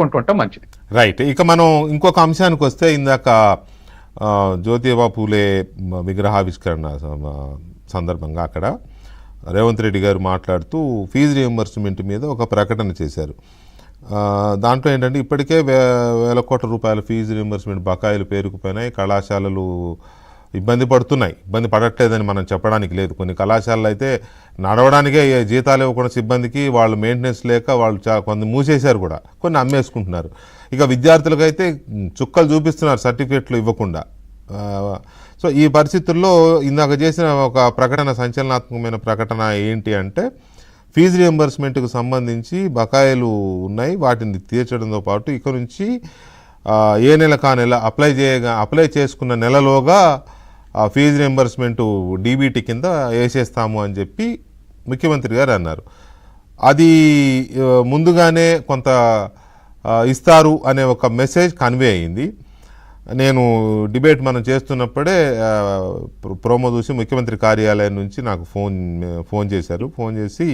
కొంటుంటే మంచిది. రైట్. ఇక మనం ఇంకొక అంశానికి వస్తే, ఇందాక జ్యోతిబా పూలే విగ్రహావిష్కరణ సందర్భంగా అక్కడ రేవంత్ రెడ్డి గారు మాట్లాడుతూ ఫీజు రియంబర్స్మెంట్ మీద ఒక ప్రకటన చేశారు. దాంట్లో ఏంటంటే ఇప్పటికే వేల కోట్ల రూపాయల ఫీజు రియంబర్స్మెంట్ బకాయిలు పేరుకుపోయినాయి. కళాశాలలు ఇబ్బంది పడుతున్నాయి. ఇబ్బంది పడట్లేదని మనం చెప్పడానికి లేదు. కొన్ని కళాశాలలు అయితే నడవడానికే జీతాలు ఇవ్వకుండా సిబ్బందికి, వాళ్ళు మెయింటెనెన్స్ లేక వాళ్ళు కొంత మూసేశారు కూడా, కొన్ని అమ్మేసుకుంటున్నారు. ఇక విద్యార్థులకైతే చుక్కలు చూపిస్తున్నారు సర్టిఫికెట్లు ఇవ్వకుండా. సో ఈ పరిస్థితుల్లో ఇందాక చేసిన ఒక ప్రకటన, సంచలనాత్మకమైన ప్రకటన ఏంటి అంటే, ఫీజు రియంబర్స్మెంట్కు సంబంధించి బకాయిలు ఉన్నాయి, వాటిని తీర్చడంతో పాటు ఇక నుంచి ఏ నెల కా నెల అప్లై చేసుకున్న నెలలోగా ఫీజు రియంబర్స్మెంట్ డీబీటీ కింద వేసేస్తాము అని చెప్పి ముఖ్యమంత్రి గారు అన్నారు. అది ముందుగానే కొంత ఇస్తారు అనే ఒక మెసేజ్ కన్వే అయింది. నేను డిబేట్ మనం చేస్తున్నప్పుడే ప్రోమో చూసి ముఖ్యమంత్రి కార్యాలయం నుంచి నాకు ఫోన్ చేశారు. ఫోన్ చేసి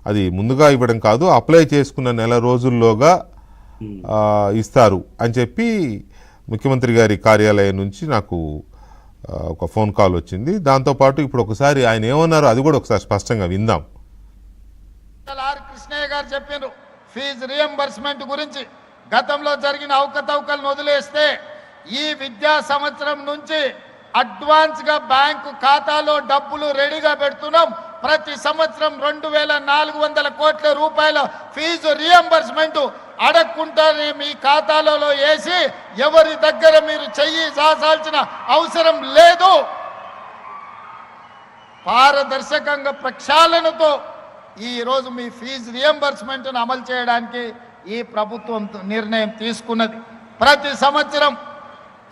అది ముందుగా ఇవ్వడం కాదు, అప్లై చేసుకున్న నెల రోజుల్లోగా ఇస్తారు అని చెప్పి ముఖ్యమంత్రి గారి కార్యాలయం నుంచి నాకు ఒక ఫోన్ కాల్ వచ్చింది. దాంతోపాటు ఇప్పుడు ఒకసారి ఆయన ఏమన్నారో అది కూడా ఒకసారి స్పష్టంగా విందాం. కృష్ణయ్య గారు చెప్పారు ఫీజు రియంబర్స్మెంట్ గురించి. గతంలో జరిగిన అవకతవకలను వదిలేస్తే ఈ విద్యా సంవత్సరం నుంచి అడ్వాన్స్ గా బ్యాంకు ఖాతాలో డబ్బులు రెడీగా పెడుతున్నాం. ప్రతి సంవత్సరం 2400 కోట్ల రూపాయల ఫీజు రియంబర్స్మెంట్ అడగకుండానే మీ ఖాతాలలో వేసి ఎవరి దగ్గర మీరు చెయ్యి సాల్సిన అవసరం లేదు. పారదర్శకంగా ప్రక్షాళనతో ఈ రోజు మీ ఫీజు రియంబర్స్మెంట్ అమలు చేయడానికి ఈ ప్రభుత్వం నిర్ణయం తీసుకున్నది. ప్రతి సంవత్సరం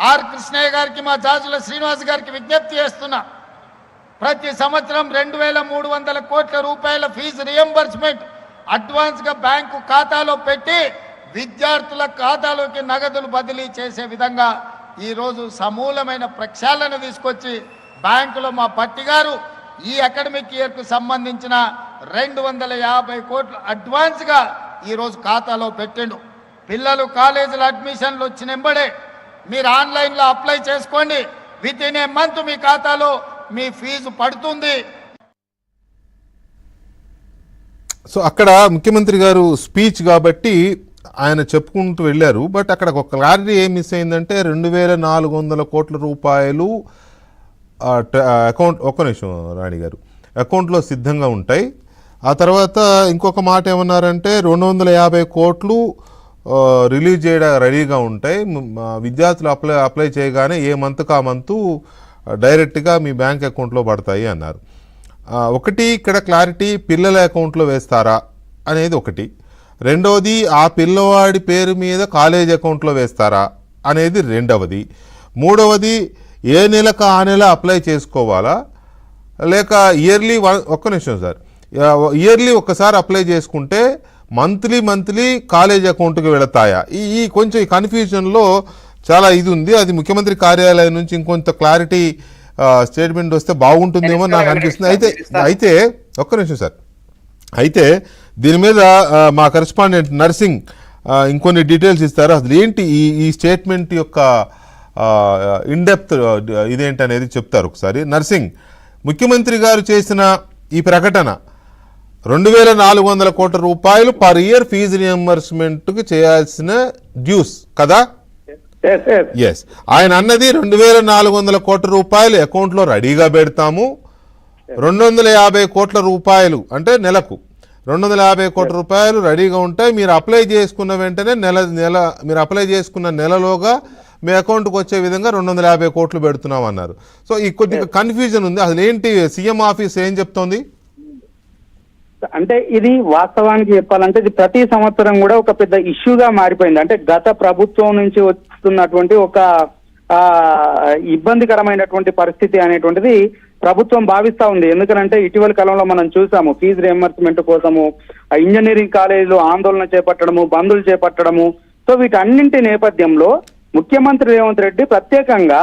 ఆర్ కృష్ణయ్య గారికి, మా జాజుల శ్రీనివాస్ గారికి విజ్ఞప్తి చేస్తున్నా, ప్రతి సంవత్సరం 2300 కోట్ల రూపాయల ఫీజు రియంబర్స్మెంట్ అడ్వాన్స్ గా బ్యాంకు ఖాతాలో పెట్టి విద్యార్థుల ఖాతాలోకి నగదులు బదిలీ చేసే విధంగా ఈరోజు సమూలమైన ప్రక్షాళన తీసుకొచ్చి బ్యాంకులో మా పట్టి గారు ఈ అకాడమిక్ ఇయర్ కు సంబంధించిన 250 కోట్లు అడ్వాన్స్ గా ఈరోజు ఖాతాలో పెట్టిండు. పిల్లలు కాలేజీల అడ్మిషన్లు వచ్చినెంబడే మీరు ఆన్లైన్లో అప్లై చేసుకోండి, విత్ ఇన్ ఏ మంత్ మీ ఖాతాలో మీ ఫీజు పడుతుంది. సో అక్కడ ముఖ్యమంత్రి గారు స్పీచ్ కాబట్టి ఆయన చెప్పుకుంటూ వెళ్ళారు. బట్ అక్కడ ఒక క్లారిటీ ఏం మిస్ అయిందంటే 2400 కోట్ల రూపాయలు అకౌంట్, ఒక్క నిమిషం రాణి గారు, అకౌంట్లో సిద్ధంగా ఉంటాయి. ఆ తర్వాత ఇంకొక మాట ఏమన్నారంటే 250 కోట్లు రిలీజ్ చేయడం రెడీగా ఉంటాయి. విద్యార్థులు అప్లై చేయగానే ఏ మంత్కు ఆ మంతు డైరెక్ట్గా మీ బ్యాంక్ అకౌంట్లో పడతాయి అన్నారు. ఒకటి ఇక్కడ క్లారిటీ, పిల్లల అకౌంట్లో వేస్తారా అనేది ఒకటి. రెండవది, ఆ పిల్లవాడి పేరు మీద కాలేజ్ అకౌంట్లో వేస్తారా అనేది రెండవది. మూడవది, ఏ నెలకు ఆ నెల అప్లై చేసుకోవాలా, లేక ఇయర్లీ ఒక్క నిమిషం సార్, ఇయర్లీ ఒక్కసారి అప్లై చేసుకుంటే మంత్లీ కాలేజ్ అకౌంట్కి వెళతాయా? ఈ కొంచెం ఈ కన్ఫ్యూజన్లో చాలా ఇది ఉంది. అది ముఖ్యమంత్రి కార్యాలయం నుంచి ఇంకొంత క్లారిటీ స్టేట్మెంట్ వస్తే బాగుంటుందేమో నాకు అనిపిస్తుంది. అయితే ఒక్క నిమిషం సార్, అయితే దీని మీద మా కరెస్పాండెంట్ నర్సింగ్ ఇంకొన్ని డీటెయిల్స్ ఇస్తారు. అసలు ఏంటి ఈ స్టేట్మెంట్ యొక్క ఇన్డెప్త్ ఇదేంటి అనేది చెప్తారు ఒకసారి. నర్సింగ్, ముఖ్యమంత్రి గారు చేసిన ఈ ప్రకటన 2400 కోట్ల రూపాయలు పర్ ఇయర్ ఫీజు రియంబర్స్మెంట్కి చేయాల్సిన డ్యూస్ కదా? ఎస్. ఆయన అన్నది 2400 కోట్ల రూపాయలు అకౌంట్లో రెడీగా పెడతాము, 250 కోట్ల రూపాయలు అంటే నెలకు 250 కోట్ల రూపాయలు రెడీగా ఉంటాయి. మీరు అప్లై చేసుకున్న వెంటనే మీరు అప్లై చేసుకున్న నెలలోగా మీ అకౌంట్కి వచ్చే విధంగా 250 కోట్లు పెడుతున్నాం అన్నారు. సో ఈ కొద్దిగా కన్ఫ్యూజన్ ఉంది. అసలు ఏంటి సీఎం ఆఫీస్ ఏం చెప్తోంది? అంటే ఇది వాస్తవానికి చెప్పాలంటే ఇది ప్రతి సంవత్సరం కూడా ఒక పెద్ద ఇష్యూగా మారిపోయింది. అంటే గత ప్రభుత్వం నుంచి వస్తున్నటువంటి ఒక ఇబ్బందికరమైనటువంటి పరిస్థితి అనేటువంటిది ప్రభుత్వం భావిస్తా ఉంది. ఎందుకంటే ఇటీవల కాలంలో మనం చూసాము ఫీజు రియంబర్స్మెంట్ కోసము ఇంజనీరింగ్ కాలేజీలు ఆందోళన చేపట్టడము, బంధులు చేపట్టడము. సో వీటన్నింటి నేపథ్యంలో ముఖ్యమంత్రి రేవంత్ రెడ్డి ప్రత్యేకంగా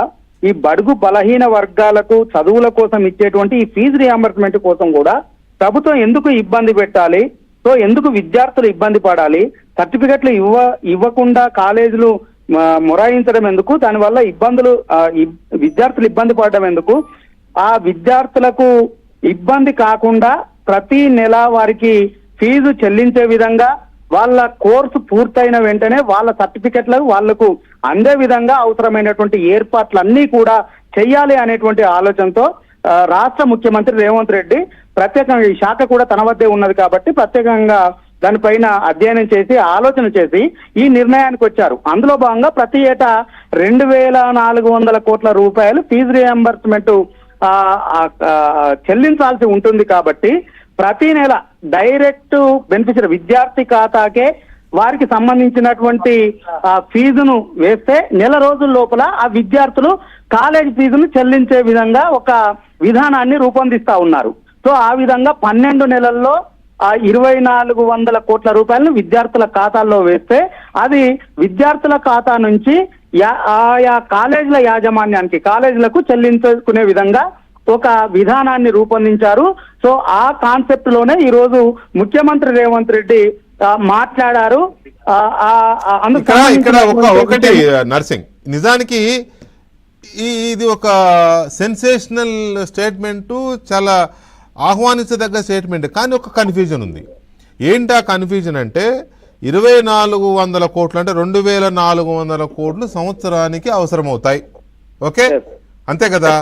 ఈ బడుగు బలహీన వర్గాలకు చదువుల కోసం ఇచ్చేటువంటి ఈ ఫీజు రియంబర్స్మెంట్ కోసం కూడా ప్రభుత్వం ఎందుకు ఇబ్బంది పెట్టాలి, సో ఎందుకు విద్యార్థులు ఇబ్బంది పడాలి, సర్టిఫికెట్లు ఇవ్వకుండా కాలేజీలు మొరాయించడం ఎందుకు, దానివల్ల విద్యార్థులు ఇబ్బంది పడడం ఎందుకు? ఆ విద్యార్థులకు ఇబ్బంది కాకుండా ప్రతి నెల వారికి ఫీజు చెల్లించే విధంగా వాళ్ళ కోర్సు పూర్తయిన వెంటనే వాళ్ళ సర్టిఫికెట్లకు వాళ్లకు అందే విధంగా అవసరమైనటువంటి ఏర్పాట్లన్నీ కూడా చెయ్యాలి అనేటువంటి ఆలోచనతో రాష్ట్ర ముఖ్యమంత్రి రేవంత్ రెడ్డి ప్రత్యేకంగా ఈ శాఖ కూడా తన వద్దే ఉన్నది కాబట్టి ప్రత్యేకంగా దానిపైన అధ్యయనం చేసి ఆలోచన చేసి ఈ నిర్ణయానికి వచ్చారు. అందులో భాగంగా ప్రతి ఏటా 2,400 కోట్ల రూపాయలు ఫీజు రియంబర్స్మెంట్ చెల్లించాల్సి ఉంటుంది కాబట్టి ప్రతి నెల డైరెక్ట్ బెనిఫిషియరీ విద్యార్థి ఖాతాకే వారికి సంబంధించినటువంటి ఫీజును వేస్తే నెల రోజుల లోపల ఆ విద్యార్థులు కాలేజ్ ఫీజును చెల్లించే విధంగా ఒక విధానాన్ని రూపొందిస్తా ఉన్నారు. సో ఆ విధంగా 12 నెలల్లో 2,400 కోట్ల రూపాయలను విద్యార్థుల ఖాతాల్లో వేస్తే అది విద్యార్థుల ఖాతా నుంచి ఆయా కాలేజీల యాజమాన్యానికి కాలేజీలకు చెల్లించుకునే విధంగా ఒక విధానాన్ని రూపొందించారు. సో ఆ కాన్సెప్ట్ లోనే ఈ రోజు ముఖ్యమంత్రి రేవంత్ రెడ్డి మాట్లాడారు. ఇక్కడ ఒకటి నర్సింగ్, నిజానికి ఇది ఒక సెన్సేషనల్ స్టేట్మెంట్, చాలా ఆహ్వానించదగ్గ స్టేట్మెంట్. కానీ ఒక కన్ఫ్యూజన్ ఉంది. ఏంటి ఆ కన్ఫ్యూజన్ అంటే 2,400 కోట్లు అంటే 2,400 కోట్లు సంవత్సరానికి అవసరమవుతాయి. ఓకే, అంతే కదా?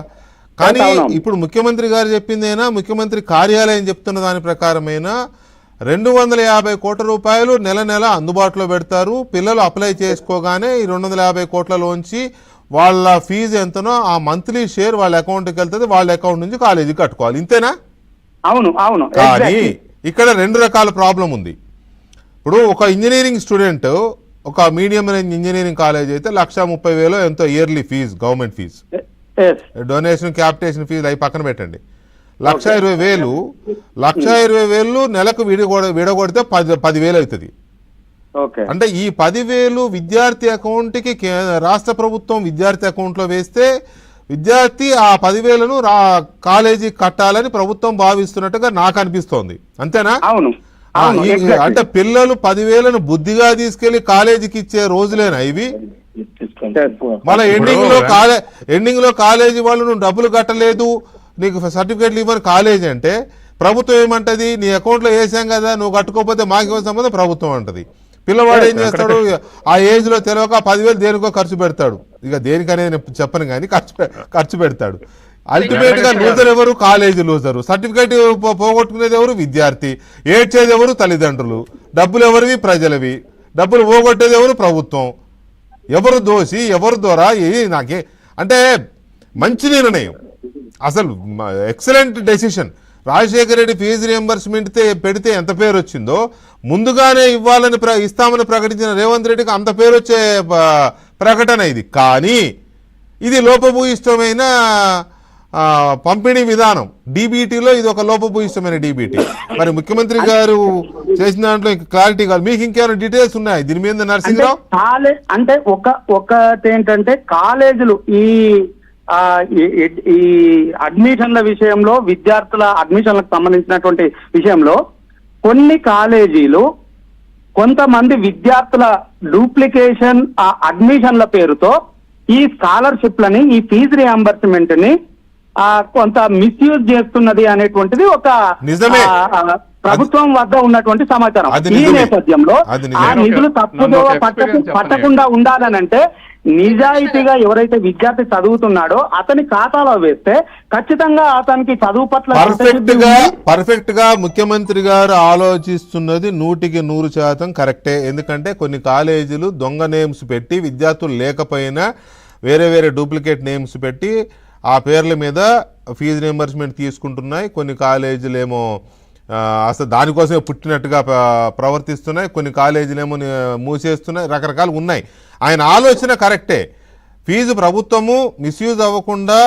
కానీ ఇప్పుడు ముఖ్యమంత్రి గారు చెప్పిందేనా, ముఖ్యమంత్రి కార్యాలయం చెప్తున్న దాని ప్రకారమైనా 250 కోట్ల రూపాయలు నెల నెల అందుబాటులో పెడతారు. పిల్లలు అప్లై చేసుకోగానే ఈ 250 కోట్లలోంచి వాళ్ళ ఫీజు ఎంతనో ఆ మంత్లీ షేర్ వాళ్ళ అకౌంట్కి వెళ్తుంది, వాళ్ళ అకౌంట్ నుంచి కాలేజీకి కట్టుకోవాలి. ఇంతేనా? అవును అవును. కానీ ఇక్కడ 2 రకాల ప్రాబ్లం ఉంది. ఇప్పుడు ఒక ఇంజనీరింగ్ స్టూడెంట్ ఒక మీడియం రేంజ్ ఇంజనీరింగ్ కాలేజ్ అయితే 1,30,000 ఎంతో yearly fee, government fee, donation capitation fee అవి పక్కన పెట్టండి. 1,20,000 నెలకు విడగొడితే 10,000 అవుతుంది. అంటే ఈ 10,000 విద్యార్థి అకౌంట్కి రాష్ట్ర ప్రభుత్వం విద్యార్థి అకౌంట్లో వేస్తే విద్యార్థి ఆ 10,000ను కాలేజీకి కట్టాలని ప్రభుత్వం భావిస్తున్నట్టుగా నాకు అనిపిస్తోంది. అంతేనా? అవును. అంటే పిల్లలు 10,000ను బుద్ధిగా తీసుకెళ్లి కాలేజీకి ఇచ్చే రోజులేనా ఇవి? మళ్ళీ ఎండింగ్ లో కాలేజీ వాళ్ళు నువ్వు డబ్బులు కట్టలేదు, నీకు సర్టిఫికేట్లు ఇవ్వని కాలేజీ అంటే ప్రభుత్వం ఏమంటది, నీ అకౌంట్లో వేసాం కదా నువ్వు కట్టుకోకపోతే మాకు సంబంధం ప్రభుత్వం అంటది. పిల్లవాడు ఏం చేస్తాడు, ఆ ఏజ్ లో తెలియక 10,000 దేనికో ఖర్చు పెడతాడు. ఇక దేనికనేది నేను చెప్పను కానీ ఖర్చు పెడతాడు. అల్టిమేట్ గా లూజర్ ఎవరు? College loser. సర్టిఫికేట్ పోగొట్టుకునేది ఎవరు? విద్యార్థి. ఏడ్చేది ఎవరు? తల్లిదండ్రులు. డబ్బులు ఎవరివి? ప్రజలవి. డబ్బులు పోగొట్టేది ఎవరు? ప్రభుత్వం. ఎవరు దోషి, ఎవరు ద్వారా? నాకే అంటే మంచి నిర్ణయం, అసలు excellent decision. Rajasekhara Reddy fee reimbursement పెడితే ఎంత పేరు వచ్చిందో, ముందుగానే ఇస్తామని ప్రకటించిన రేవంత్ రెడ్డికి అంత పేరు వచ్చే ప్రకటన ఇది. కానీ ఇది లోపభూయిష్టమైన పంపిణీ విధానం. డీబీటీలో ఇది ఒక లోపభూయిష్టమైన డీబీటీ. మరి ముఖ్యమంత్రి గారు చేసిన దాంట్లో క్లారిటీ కాదు. మీకు ఇంకేమైనా డీటెయిల్స్ ఉన్నాయి దీని మీద నరసింహరావు? అంటే ఒకటి ఏంటంటే కాలేజీలు ఈ అడ్మిషన్ల విషయంలో, విద్యార్థుల అడ్మిషన్లకు సంబంధించినటువంటి విషయంలో కొన్ని కాలేజీలు కొంతమంది విద్యార్థుల డూప్లికేషన్ అడ్మిషన్ల పేరుతో ఈ స్కాలర్షిప్లని, ఈ ఫీజు రియంబర్స్మెంట్ ని కొంత మిస్యూజ్ చేస్తున్నది అనేటువంటిది ఒక ప్రభుత్వం వద్ద ఉన్నటువంటి సమాచారం. ఈ నేపథ్యంలో ఆ నిధులు తప్పుదోవ పట్టకుండా ఉండాలనంటే నిజాయితీగా ఎవరైతే విద్యార్థి చదువుతున్నాడో అతని ఖాతాలో వేస్తే ఖచ్చితంగా అతనికి చదువు పట్ల పర్ఫెక్ట్ గా ముఖ్యమంత్రి గారు ఆలోచిస్తున్నది 100% కరెక్టే. ఎందుకంటే కొన్ని కాలేజీలు దొంగ నేమ్స్ పెట్టి విద్యార్థులు లేకపోయినా వేరే వేరే డూప్లికేట్ నేమ్స్ పెట్టి ఆ పేర్ల మీద ఫీజు రియంబర్స్మెంట్ తీసుకుంటున్నాయి. కొన్ని కాలేజీలు ఏమో అసలు దానికోసమే పుట్టినట్టుగా ప్రవర్తిస్తున్నాయి, కొన్ని కాలేజీలు ఏమో మూసేస్తున్నాయి, రకరకాలు ఉన్నాయి. ఆయన ఆలోచన కరెక్టే. ఫీజు ప్రభుత్వము మిస్యూజ్ అవ్వకుండా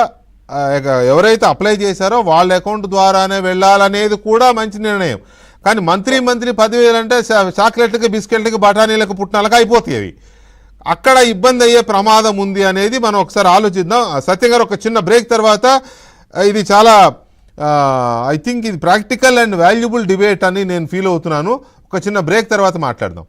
ఎవరైతే అప్లై చేశారో వాళ్ళ అకౌంట్ ద్వారానే వెళ్ళాలనేది కూడా మంచి నిర్ణయం. కానీ మంత్లీ 10,000 అంటే చాక్లెట్లకి, బిస్కెట్లకి, బఠానీలకు, పుట్నాలకు అయిపోతాయి అవి. అక్కడ ఇబ్బంది అయ్యే ప్రమాదం ఉంది అనేది మనం ఒకసారి ఆలోచిద్దాం. సత్యం గారు, ఒక చిన్న బ్రేక్ తర్వాత ఇది చాలా ఐ థింక్ ఇది ప్రాక్టికల్ అండ్ వాల్యుబుల్ డిబేట్ అని నేను ఫీల్ అవుతున్నాను. ఒక చిన్న బ్రేక్ తర్వాత మాట్లాడదాం.